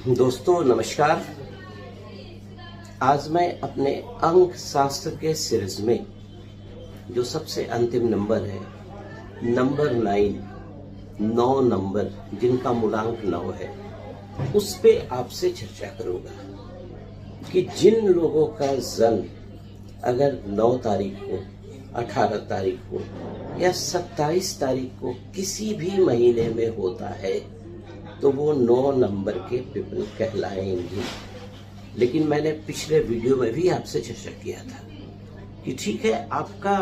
दोस्तों नमस्कार। आज मैं अपने अंक शास्त्र के सीरीज में जो सबसे अंतिम नंबर है, नंबर 9 नंबर जिनका मूलांक 9 है, उस पे आपसे चर्चा करूंगा कि जिन लोगों का जन्म अगर 9 तारीख को, 18 तारीख को या 27 तारीख को किसी भी महीने में होता है तो वो 9 नंबर के पीपल कहलाएंगे। लेकिन मैंने पिछले वीडियो में भी आपसे चर्चा किया था कि ठीक है, आपका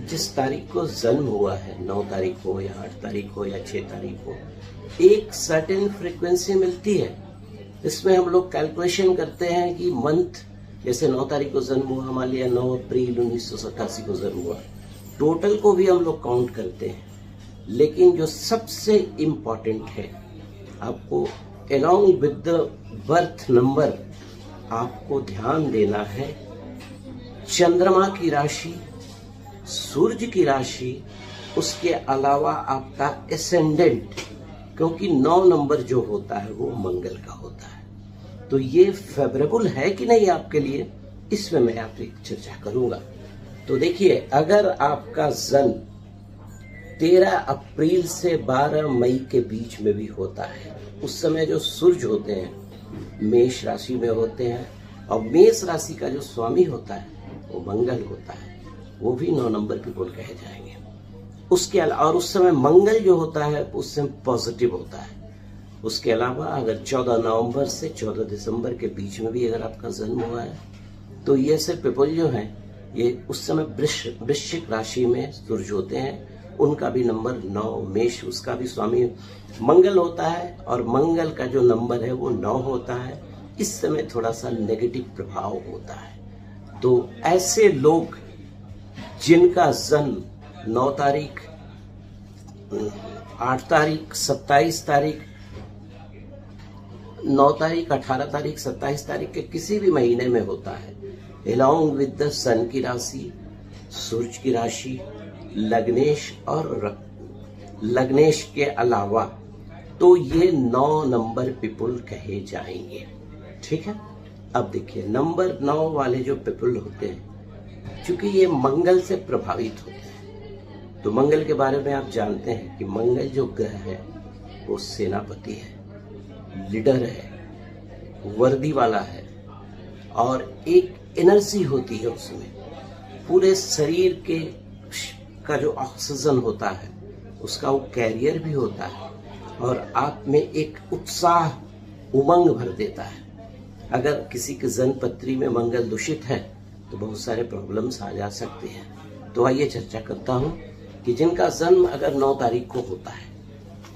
जिस तारीख को जन्म हुआ है, 9 तारीख को या 8 तारीख को या 6 तारीख को, एक सर्टेन फ्रीक्वेंसी मिलती है। इसमें हम लोग कैलकुलेशन करते हैं कि मंथ, जैसे 9 तारीख को जन्म हुआ, मान लिया 9 अप्रैल 1987 को जन्म हुआ, टोटल को भी हम लोग काउंट करते हैं। लेकिन जो सबसे इम्पोर्टेंट है, आपको along with the birth number आपको ध्यान देना है चंद्रमा की राशि, सूर्य की राशि, उसके अलावा आपका एसेंडेंट, क्योंकि 9 नंबर जो होता है वो मंगल का होता है। तो ये फेवरेबल है कि नहीं आपके लिए, इसमें मैं आपसे चर्चा करूंगा। तो देखिए, अगर आपका जन्म 13 अप्रैल से 12 मई के बीच में भी होता है, उस समय जो सूर्य होते हैं मेष राशि में होते हैं, और मेष राशि का जो स्वामी होता है वो मंगल होता है, वो भी 9 नंबर पीपल कहे जाएंगे। उसके अलावा, और उस समय मंगल जो होता है उस समय पॉजिटिव होता है। उसके अलावा अगर 14 नवंबर से 14 दिसंबर के बीच में भी अगर आपका जन्म हुआ है तो ये से पीपल जो है, ये उस समय वृश्चिक राशि में सूर्य होते हैं, उनका भी नंबर 9, मेष उसका भी स्वामी मंगल होता है, और मंगल का जो नंबर है वो 9 होता है। इस समय थोड़ा सा नेगेटिव प्रभाव होता है। तो ऐसे लोग जिनका जन्म 9 तारीख, 8 तारीख, 27 तारीख, 9 तारीख, 18 तारीख, 27 तारीख के किसी भी महीने में होता है, along with the सन की राशि, सूर्य की राशि, लग्नेश और लग्नेश के अलावा, तो ये 9 नंबर पीपल कहे जाएंगे। ठीक है। अब देखिए, नंबर 9 वाले जो पीपल होते हैं, क्योंकि ये मंगल से प्रभावित होते हैं, तो मंगल के बारे में आप जानते हैं कि मंगल जो ग्रह है वो सेनापति है, लीडर है, वर्दी वाला है, और एक एनर्जी होती है उसमें, पूरे शरीर के का जो ऑक्सीजन होता है उसका वो कैरियर भी होता है, और आप में एक उत्साह, उमंग भर देता है। अगर किसी के जन्म पत्री में मंगल दूषित है तो बहुत सारे प्रॉब्लम्स आ जा सकते हैं। तो आइए चर्चा करता हूँ कि जिनका जन्म अगर 9 तारीख को होता है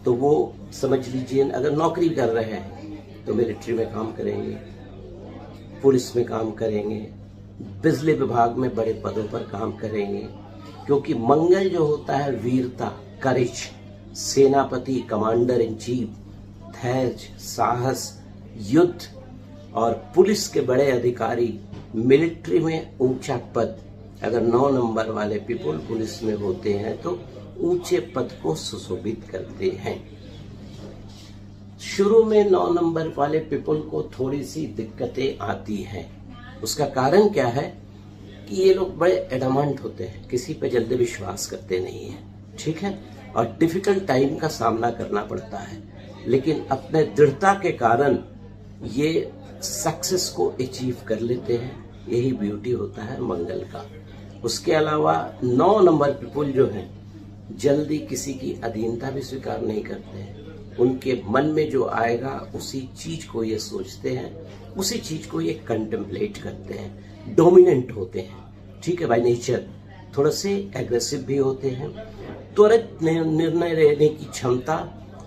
तो वो समझ लीजिए, अगर नौकरी कर रहे हैं तो मिलिट्री में काम करेंगे, पुलिस में काम करेंगे, बिजली विभाग में बड़े पदों पर काम करेंगे, क्योंकि मंगल जो होता है वीरता, करेज, सेनापति, कमांडर इन चीफ, धैर्य, साहस, युद्ध, और पुलिस के बड़े अधिकारी, मिलिट्री में ऊंचा पद। अगर 9 नंबर वाले पीपल पुलिस में होते हैं तो ऊंचे पद को सुशोभित करते हैं। शुरू में 9 नंबर वाले पीपल को थोड़ी सी दिक्कतें आती हैं। उसका कारण क्या है कि ये लोग बड़े एडमांट होते हैं, किसी पे जल्दी विश्वास करते नहीं है। ठीक है। और डिफिकल्ट टाइम का सामना करना पड़ता है, लेकिन अपने दृढ़ता के कारण ये सक्सेस को अचीव कर लेते हैं। यही ब्यूटी होता है मंगल का। उसके अलावा 9 नंबर पीपल जो हैं, जल्दी किसी की अधीनता भी स्वीकार नहीं करते हैं। उनके मन में जो आएगा उसी चीज को ये सोचते हैं, उसी चीज को ये कंटेम्पलेट करते हैं, डोमिनेंट होते हैं। ठीक है, बाय नेचर थोड़े से एग्रेसिव भी होते हैं, त्वरित निर्णय लेने की क्षमता,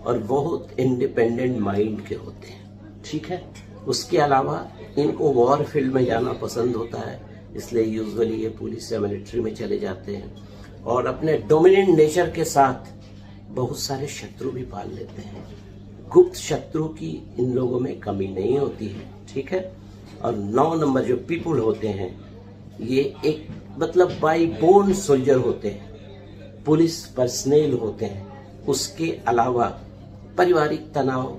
और बहुत इंडिपेंडेंट माइंड के होते हैं। ठीक है। उसके अलावा इनको वॉर फील्ड में जाना पसंद होता है, इसलिए यूजुअली ये पुलिस या मिलिट्री में चले जाते हैं, और अपने डोमिनेंट नेचर के साथ बहुत सारे शत्रु भी पाल लेते हैं। गुप्त शत्रु की इन लोगों में कमी नहीं होती है। ठीक है। और 9 नंबर जो पीपल होते हैं, ये एक मतलब बाई बोर्न सोल्जर होते हैं, पुलिस पर्सनल होते हैं। उसके अलावा पारिवारिक तनाव,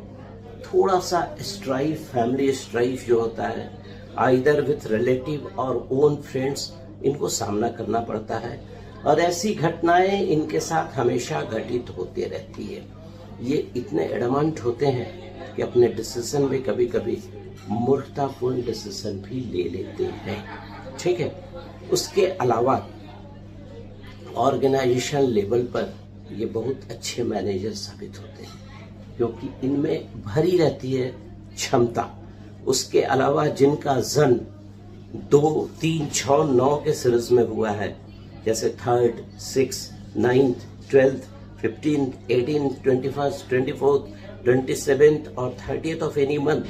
थोड़ा सा स्ट्राइफ, फैमिली स्ट्राइफ जो होता है, आइदर विथ रिलेटिव और ओन फ्रेंड्स, इनको सामना करना पड़ता है। और ऐसी घटनाएं इनके साथ हमेशा घटित होती रहती है। ये इतने एडमांट होते हैं कि अपने डिसीजन में कभी कभी मूर्खतापूर्ण डिसीजन भी ले लेते हैं। ठीक है। उसके अलावा ऑर्गेनाइजेशन लेवल पर ये बहुत अच्छे मैनेजर साबित होते हैं, क्योंकि इनमें भरी रहती है क्षमता। उसके अलावा जिनका जन्म 2, 3, 6, 9 के सीरीज में हुआ है, जैसे 3rd, 6th, 9th, 12th, 15th, 18th, 21st, 24th, 27th और 30th of any month,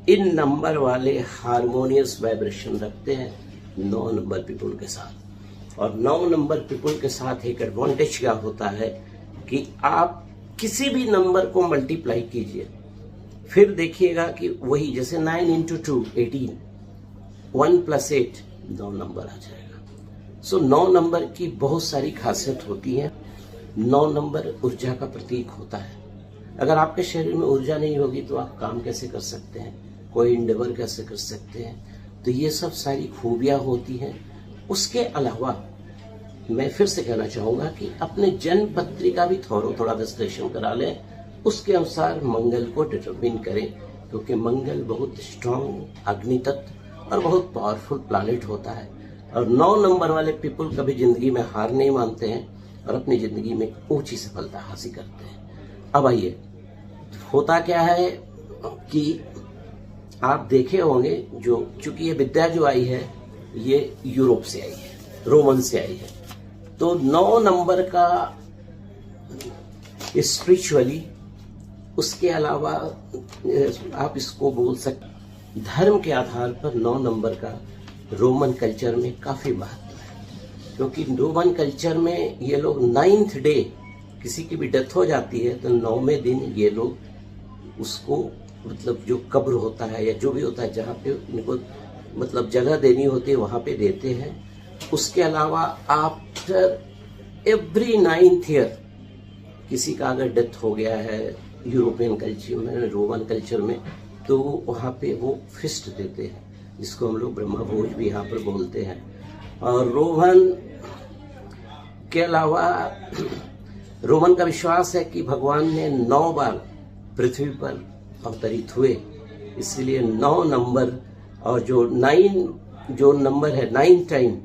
in number वाले हारमोनियस वाइब्रेशन रखते हैं 9 नंबर पीपल के साथ। और 9 नंबर पीपल के साथ एक एडवांटेज क्या होता है कि आप किसी भी नंबर को मल्टीप्लाई कीजिए, फिर देखिएगा कि वही, जैसे 9 × 2 18, 1 + 8 9 नंबर आ जाएगा। सो 9 नंबर की बहुत सारी खासियत होती है। 9 नंबर ऊर्जा का प्रतीक होता है। अगर आपके शरीर में ऊर्जा नहीं होगी तो आप काम कैसे कर सकते हैं, कोई इंडेवर कैसे कर सकते हैं? तो ये सब सारी खूबियां होती हैं। उसके अलावा मैं फिर से कहना चाहूंगा कि अपने जन्म पत्रिका भी थोड़ा विश्लेषण करा लें, उसके अनुसार मंगल को डिटरमिन करें, क्योंकि मंगल बहुत स्ट्रॉन्ग अग्नि तत्व और बहुत पावरफुल प्लैनेट होता है। और 9 नंबर वाले पीपल कभी जिंदगी में हार नहीं मानते हैं और अपनी जिंदगी में ऊंची सफलता हासिल करते हैं। अब आइए, होता क्या है कि आप देखे होंगे, जो चूंकि ये विद्या जो आई है ये यूरोप से आई है, रोमन से आई है, तो 9 नंबर का स्पिरिचुअली, उसके अलावा आप इसको बोल सकते, धर्म के आधार पर 9 नंबर का रोमन कल्चर में काफी महत्व है। क्योंकि रोमन कल्चर में ये लोग 9th डे, किसी की भी डेथ हो जाती है तो 9वें दिन ये लोग उसको, मतलब जो कब्र होता है या जो भी होता है जहाँ पे उनको मतलब जगह देनी होती है वहां पे देते हैं। उसके अलावा आफ्टर एवरी 9th ईयर किसी का अगर डेथ हो गया है यूरोपियन कल्चर में, रोमन कल्चर में, तो वहां पे वो फिस्ट देते हैं, जिसको हम लोग ब्रह्मा भोज भी यहाँ पर बोलते हैं। और रोमन के अलावा रोमन का विश्वास है कि भगवान ने 9 बार पृथ्वी पर अवतरित हुए, इसलिए 9 नंबर, और जो नंबर है 9 टाइम,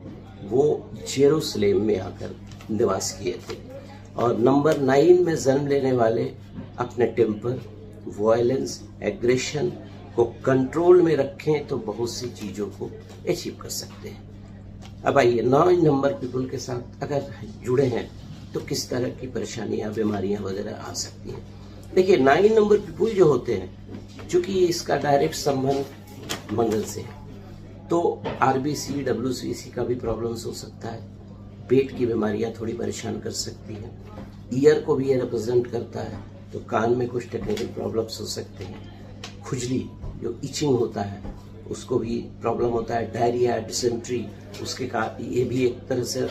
वो जेरूसलेम में आकर निवास किए थे। और नंबर 9 में जन्म लेने वाले अपने टेम्पर, वायलेंस, एग्रेशन को कंट्रोल में रखें तो बहुत सी चीजों को अचीव कर सकते हैं। अब आइए, 9 नंबर पीपल के साथ अगर जुड़े हैं तो किस तरह की परेशानियां, बीमारियां वगैरह आ सकती हैं। देखिए, 9 नंबर पीपल जो होते हैं, चूंकि इसका डायरेक्ट संबंध मंगल से है, तो आरबीसी, डब्ल्यूसीसी का भी प्रॉब्लम्स हो सकता है। पेट की बीमारियां थोड़ी परेशान कर सकती हैं। ईयर को भी ये रिप्रेजेंट करता है, तो कान में कुछ टेक्निकल प्रॉब्लम्स हो सकते हैं। खुजली, जो इचिंग होता है, उसको भी प्रॉब्लम होता है। डायरिया, डिसेंट्री, उसके कारण ये भी एक तरह से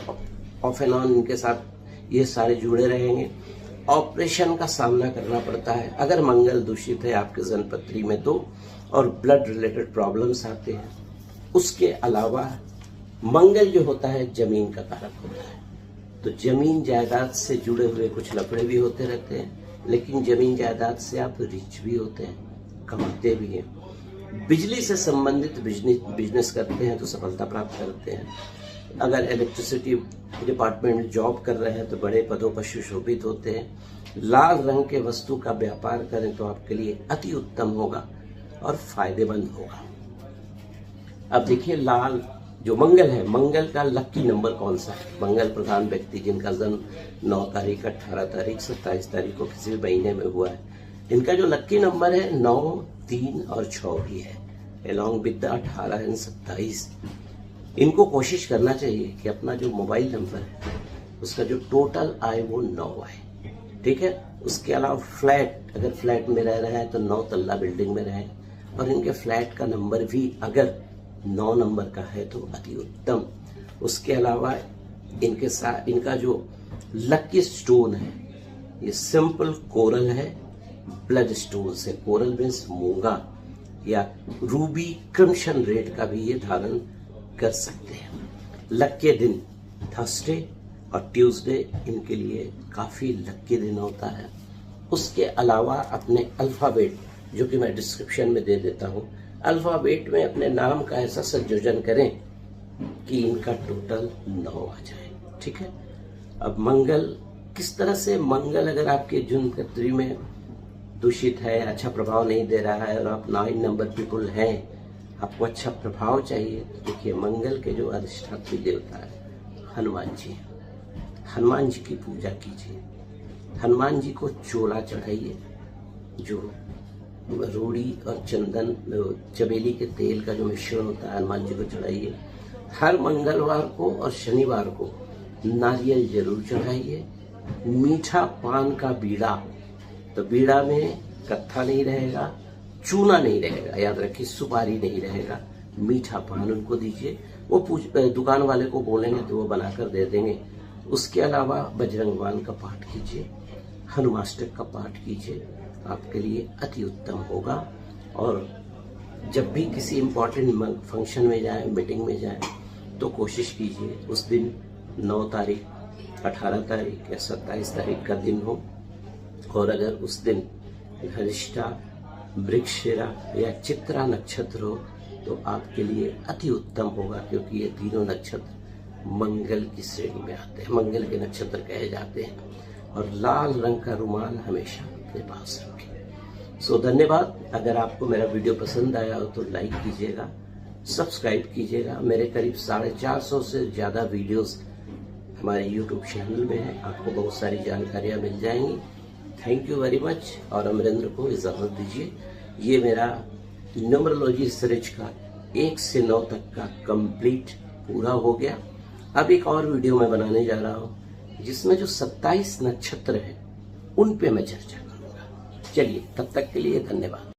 ऑफ एंड ऑन इनके साथ ये सारे जुड़े रहेंगे। ऑपरेशन का सामना करना पड़ता है अगर मंगल दूषित है आपके जन्मपत्री में तो, और ब्लड रिलेटेड प्रॉब्लम्स आते हैं। उसके अलावा मंगल जो होता है जमीन का कारक होता है, तो जमीन जायदाद से जुड़े हुए कुछ लफड़े भी होते रहते हैं, लेकिन जमीन जायदाद से आप रिच भी होते हैं, कमाते भी हैं। बिजली से संबंधित बिजनेस करते हैं तो सफलता प्राप्त करते हैं। अगर इलेक्ट्रिसिटी डिपार्टमेंट जॉब कर रहे हैं तो बड़े पदों पर सुशोभित होते हैं। लाल रंग के वस्तु का व्यापार करें तो आपके लिए अति उत्तम होगा और फायदेमंद होगा। अब देखिए, लाल जो मंगल है, मंगल का लकी नंबर कौन सा है? मंगल प्रधान व्यक्ति जिनका जन्म 9 तारीख, 18 तारीख, 27 तारीख को किसी भी महीने में हुआ है, इनका जो लकी नंबर है 9, 3 और 6 भी है, अलॉन्ग विद 18 एंड 27। इनको कोशिश करना चाहिए कि अपना जो मोबाइल नंबर है उसका जो टोटल आए वो 9 आए। ठीक है। उसके अलावा फ्लैट, अगर फ्लैट में रह रहे हैं तो 9 तल्ला बिल्डिंग में रहें, और इनके फ्लैट का नंबर भी अगर 9 नंबर का है तो अति उत्तम। उसके अलावा इनके साथ इनका जो लकी स्टोन है ये सिंपल कोरल है, ब्लड स्टोन से, कोरल बेंस, मूंगा या रूबी क्रिम्सन रेड का भी ये धारण कर सकते हैं। लक के दिन थर्सडे और ट्यूसडे इनके लिए काफी लकी दिन होता है। उसके अलावा अपने अल्फाबेट, जो कि मैं डिस्क्रिप्शन में दे देता हूं, अल्फाबेट में अपने नाम का ऐसा संयोजन करें कि इनका टोटल 9 आ जाए। ठीक है। अब मंगल, किस तरह से मंगल अगर आपके जन्म कुंडली में दूषित है, अच्छा प्रभाव नहीं दे रहा है और आप 9 नंबर पीपल हैं, आपको अच्छा प्रभाव चाहिए, तो देखिए मंगल के जो अधिष्ठात्री देवता है हनुमान जी, हनुमान जी की पूजा कीजिए। हनुमान जी को चोला चढ़ाइए, जो रोड़ी और चंदन चमेली के तेल का जो मिश्रण होता है हनुमान जी को चढ़ाइए। हर मंगलवार को और शनिवार को नारियल जरूर चढ़ाइए। मीठा पान का बीड़ा, तो बीड़ा में कत्था नहीं रहेगा, चूना नहीं रहेगा, याद रखिए सुपारी नहीं रहेगा, मीठा पान उनको दीजिए। वो दुकान वाले को बोलेंगे तो वो बनाकर दे देंगे। उसके अलावा बजरंग बाण का पाठ कीजिए, हनुमाष्टक का पाठ कीजिए, आपके लिए अति उत्तम होगा। और जब भी किसी इम्पोर्टेंट फंक्शन में जाए, मीटिंग में जाए, तो कोशिश कीजिए उस दिन 9 तारीख, 18 तारीख या 27 तारीख का दिन हो। और अगर उस दिन धनिष्ठा, मृगशिरा या चित्रा नक्षत्र हो तो आपके लिए अति उत्तम होगा, क्योंकि ये तीनों नक्षत्र मंगल की श्रेणी में आते हैं, मंगल के नक्षत्र कहे जाते हैं। और लाल रंग का रुमाल हमेशा अपने पास रखें। सो धन्यवाद। अगर आपको मेरा वीडियो पसंद आया हो तो लाइक कीजिएगा, सब्सक्राइब कीजिएगा। मेरे करीब 450 से ज्यादा वीडियोस हमारे यूट्यूब चैनल में है, आपको बहुत सारी जानकारियां मिल जाएंगी। Thank you very much. और अमरेंद्र को इजाजत दीजिए। ये मेरा न्यूमरोलॉजी सीरीज का 1 से 9 तक का कंप्लीट पूरा हो गया। अब एक और वीडियो मैं बनाने जा रहा हूँ जिसमें जो 27 नक्षत्र हैं उन पे मैं चर्चा करूंगा। चलिए, तब तक के लिए धन्यवाद।